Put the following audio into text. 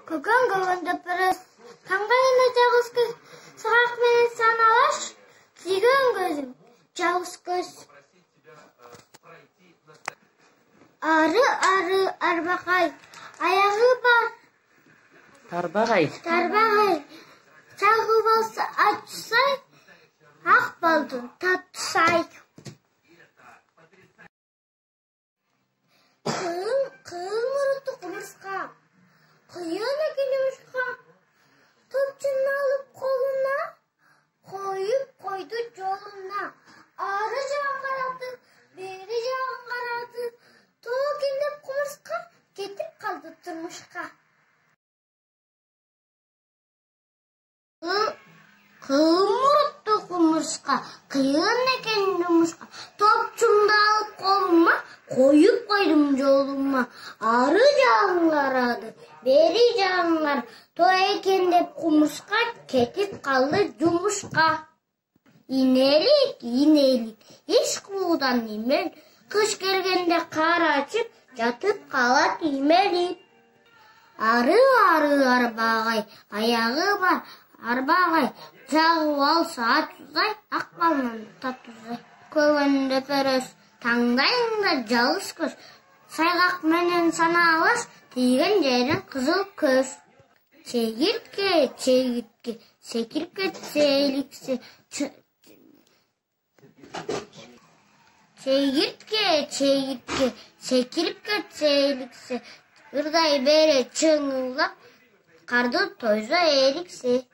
Көкөн көбөндө перес. Таңдайына жалғыз көз. Сағақ менен саналаш. Сүйгөн көзүм. Жалғыз көз. Ары арбағай. Аяғы бар. Тарбағай. Чағы болса açsay. Ақ балдың татсай. Қыл мұрытты құмырсқа. Құйын әкелемішқа. Топчын алып қолына. Қойып қойды жолына. Ары жағын қарады, бері жағын қарады. Тоғы келдеп құмырсқа. Кетіп қалды тұрмышқа. Kımırttı kumurska, kıyın eken yumuşka. Topçumda alıp koluma, koyup koydum yoluma. Arı canlar adı, beri canlar. Toy eken dep kumurska, ketip kaldı yumuşka. İnelik, iş kuğudan imel. Kış gelgende kar açıp, yatıp kalat imelik. Arı arбағай, аяғы бар. Арбағай, жағы алса атузай, ақбалынан татузай. Көгөнде перес, таңдайыңда жалғыз көз. Сайғақ менен саналаш, тиген жерін қызыл көз. Чегіртке, секіріп кетсе еліксе. Чегіртке, секіріп кетсе еліксе. Ырдай бере чыңылдап, қарды тойза еліксе.